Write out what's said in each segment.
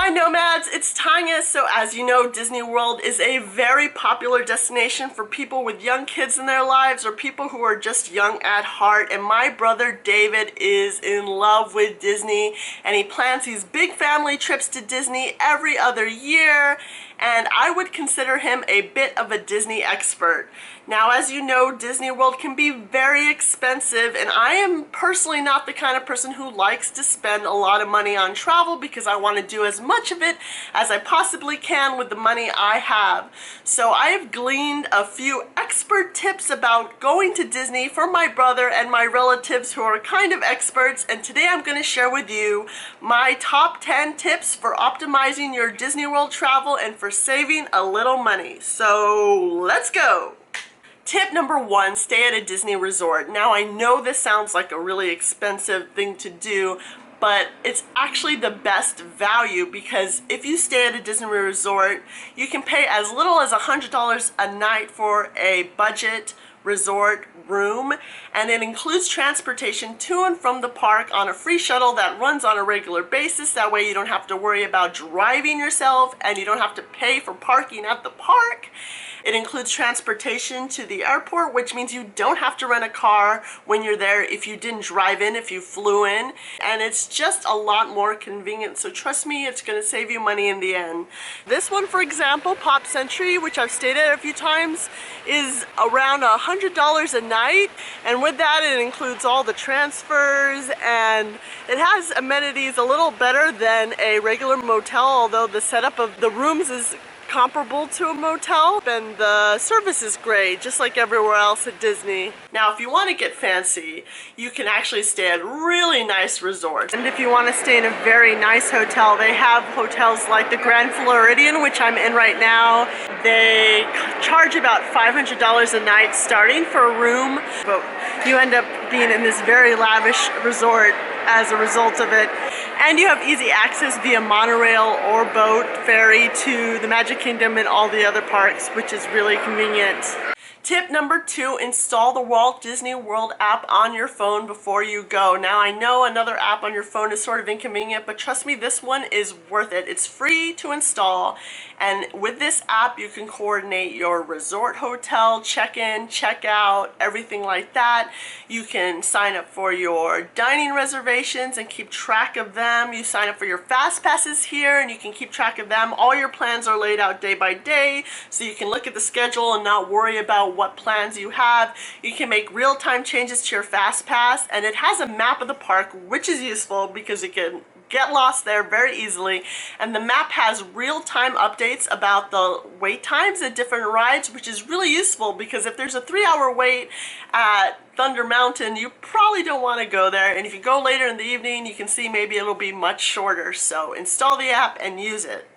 Hi Nomads, it's Tanya. So as you know, Disney World is a very popular destination for people with young kids in their lives or people who are just young at heart. And my brother David is in love with Disney and he plans these big family trips to Disney every other year. And I would consider him a bit of a Disney expert. Now, as you know, Disney World can be very expensive, and I am personally not the kind of person who likes to spend a lot of money on travel because I want to do as much of it as I possibly can with the money I have. So I have gleaned a few expert tips about going to Disney for my brother and my relatives who are kind of experts, and today I'm going to share with you my top 10 tips for optimizing your Disney World travel and for saving a little money. So let's go! Tip number 1, stay at a Disney resort. Now I know this sounds like a really expensive thing to do, but it's actually the best value because if you stay at a Disney resort, you can pay as little as $100 a night for a budget resort room, and it includes transportation to and from the park on a free shuttle that runs on a regular basis. That way you don't have to worry about driving yourself and you don't have to pay for parking at the park. It includes transportation to the airport, which means you don't have to rent a car when you're there if you didn't drive in, if you flew in. And it's just a lot more convenient. So trust me, it's going to save you money in the end. This one, for example, Pop Century, which I've stayed at a few times, is around $100 a night. And with that, it includes all the transfers and it has amenities a little better than a regular motel, although the setup of the rooms is comparable to a motel, and the service is great, just like everywhere else at Disney. Now, if you want to get fancy, you can actually stay at really nice resorts. And if you want to stay in a very nice hotel, they have hotels like the Grand Floridian, which I'm in right now. They charge about $500 a night starting for a room, but you end up being in this very lavish resort as a result of it. And you have easy access via monorail or boat ferry to the Magic Kingdom and all the other parks, which is really convenient. Tip number 2, install the Walt Disney World app on your phone before you go. Now I know another app on your phone is sort of inconvenient, but trust me, this one is worth it. It's free to install, and with this app you can coordinate your resort hotel, check-in, check-out, everything like that. You can sign up for your dining reservations and keep track of them. You sign up for your fast passes here and you can keep track of them. All your plans are laid out day by day, so you can look at the schedule and not worry about what plans you have. You can make real-time changes to your fast pass, and it has a map of the park, which is useful because you can get lost there very easily, and the map has real-time updates about the wait times at different rides, which is really useful because if there's a 3-hour wait at Thunder Mountain, you probably don't want to go there, and if you go later in the evening, you can see maybe it'll be much shorter. So install the app and use it.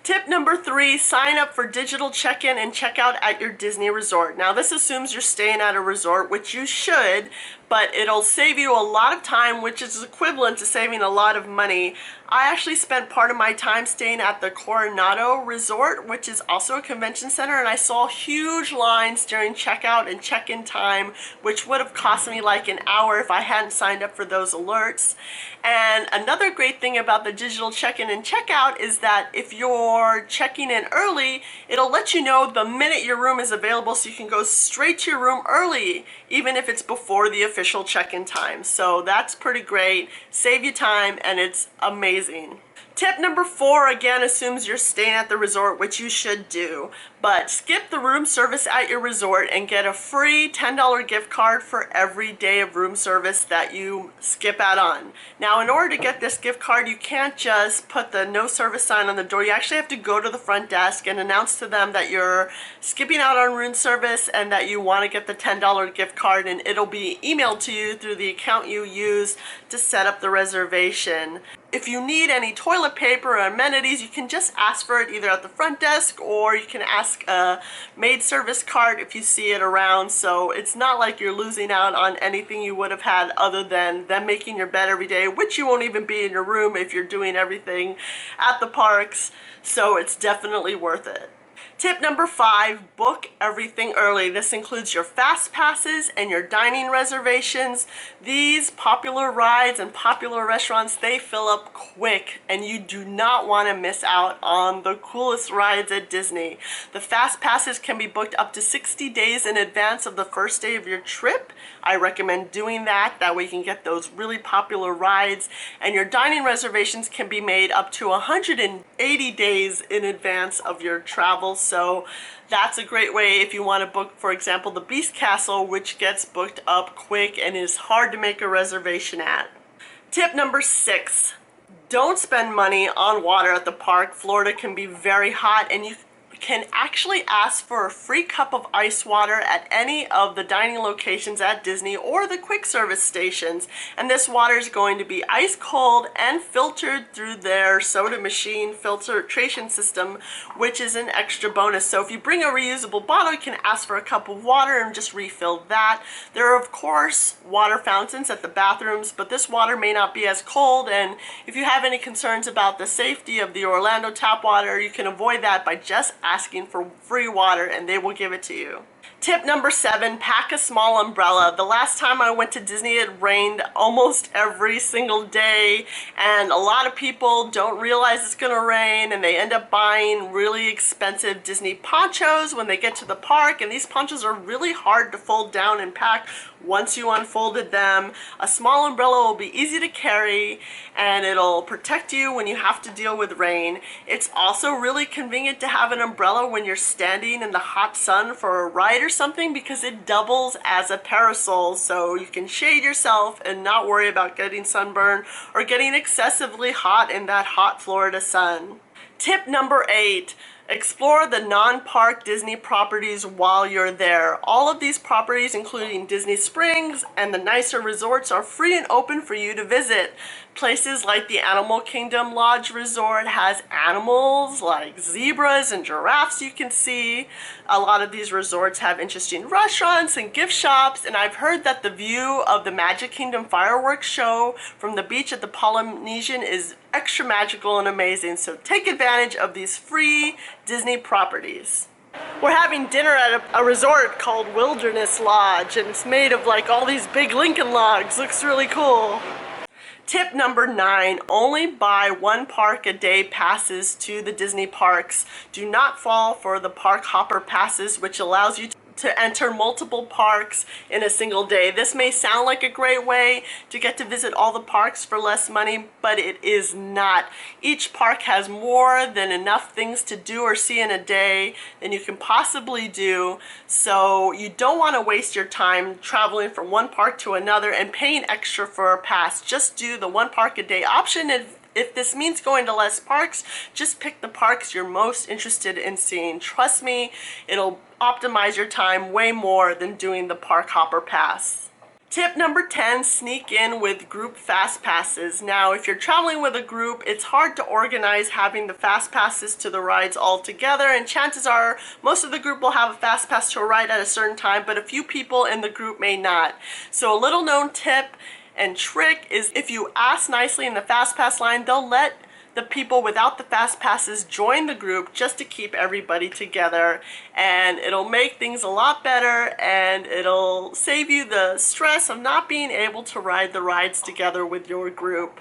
Tip number 3, sign up for digital check-in and check-out at your Disney resort. Now this assumes you're staying at a resort, which you should, but it'll save you a lot of time, which is equivalent to saving a lot of money. I actually spent part of my time staying at the Coronado Resort, which is also a convention center, and I saw huge lines during checkout and check-in time, which would have cost me like an hour if I hadn't signed up for those alerts. And another great thing about the digital check-in and check-out is that if you're checking in early, it'll let you know the minute your room is available, so you can go straight to your room early, even if it's before the official check-in time. So that's pretty great, save you time, and it's amazing. Tip number 4, again, assumes you're staying at the resort, which you should do, but skip the room service at your resort and get a free $10 gift card for every day of room service that you skip out on. Now, in order to get this gift card, you can't just put the no service sign on the door. You actually have to go to the front desk and announce to them that you're skipping out on room service and that you want to get the $10 gift card, and it'll be emailed to you through the account you use to set up the reservation. If you need any toilet paper or amenities, you can just ask for it either at the front desk, or you can ask a maid service cart if you see it around. So it's not like you're losing out on anything you would have had other than them making your bed every day, which you won't even be in your room if you're doing everything at the parks. So it's definitely worth it. Tip number 5, book everything early. This includes your fast passes and your dining reservations. These popular rides and popular restaurants, they fill up quick, and you do not want to miss out on the coolest rides at Disney. The fast passes can be booked up to 60 days in advance of the first day of your trip. I recommend doing that. That way you can get those really popular rides. And your dining reservations can be made up to 180 days in advance of your travel. So that's a great way if you want to book, for example, the Beast Castle, which gets booked up quick and is hard to make a reservation at. Tip number 6, don't spend money on water at the park. Florida can be very hot, and you can actually ask for a free cup of ice water at any of the dining locations at Disney or the quick service stations. And this water is going to be ice cold and filtered through their soda machine filtration system, which is an extra bonus. So if you bring a reusable bottle, you can ask for a cup of water and just refill that. There are, of course, water fountains at the bathrooms, but this water may not be as cold. And if you have any concerns about the safety of the Orlando tap water, you can avoid that by just asking for free water and they will give it to you. Tip number 7, pack a small umbrella. The last time I went to Disney, it rained almost every single day, and a lot of people don't realize it's gonna rain and they end up buying really expensive Disney ponchos when they get to the park, and these ponchos are really hard to fold down and pack once you unfolded them. A small umbrella will be easy to carry and it'll protect you when you have to deal with rain. It's also really convenient to have an umbrella when you're standing in the hot sun for a ride or something, because it doubles as a parasol, so you can shade yourself and not worry about getting sunburned or getting excessively hot in that hot Florida sun. Tip number 8, explore the non-park Disney properties while you're there. All of these properties, including Disney Springs and the nicer resorts, are free and open for you to visit. Places like the Animal Kingdom Lodge Resort has animals like zebras and giraffes you can see. A lot of these resorts have interesting restaurants and gift shops, and I've heard that the view of the Magic Kingdom fireworks show from the beach at the Polynesian is extra magical and amazing, so take advantage of these free Disney properties. We're having dinner at a resort called Wilderness Lodge, and it's made of like all these big Lincoln logs. Looks really cool. Tip number 9, only buy one park a day passes to the Disney parks. Do not fall for the park hopper passes, which allows you to enter multiple parks in a single day. This may sound like a great way to get to visit all the parks for less money, but it is not. Each park has more than enough things to do or see in a day than you can possibly do, so you don't want to waste your time traveling from one park to another and paying extra for a pass. Just do the one park a day option. If this means going to less parks, just pick the parks you're most interested in seeing. Trust me, it'll optimize your time way more than doing the park hopper pass. Tip number 10, sneak in with group fast passes. Now, if you're traveling with a group, it's hard to organize having the fast passes to the rides all together, and chances are most of the group will have a fast pass to a ride at a certain time, but a few people in the group may not. So a little known tip and trick is, if you ask nicely in the fast pass line, they'll let the people without the fast passes join the group just to keep everybody together, and it'll make things a lot better, and it'll save you the stress of not being able to ride the rides together with your group.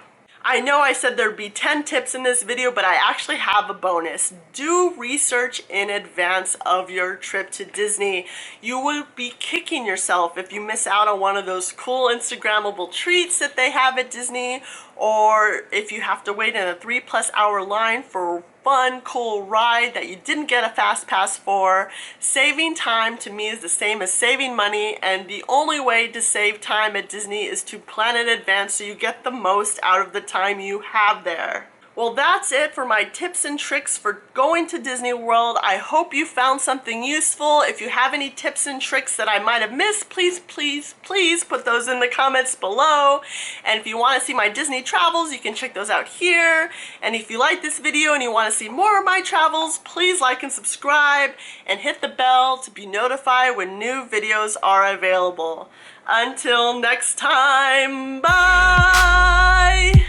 I know I said there'd be 10 tips in this video, but I actually have a bonus. Do research in advance of your trip to Disney. You will be kicking yourself if you miss out on one of those cool Instagrammable treats that they have at Disney, or if you have to wait in a 3+ hour line for a fun, cool ride that you didn't get a fast pass for. Saving time to me is the same as saving money, and the only way to save time at Disney is to plan in advance so you get the most out of the time you have there. Well, that's it for my tips and tricks for going to Disney World. I hope you found something useful. If you have any tips and tricks that I might have missed, please put those in the comments below. And if you want to see my Disney travels, you can check those out here. And if you like this video and you want to see more of my travels, please like and subscribe and hit the bell to be notified when new videos are available. Until next time, bye!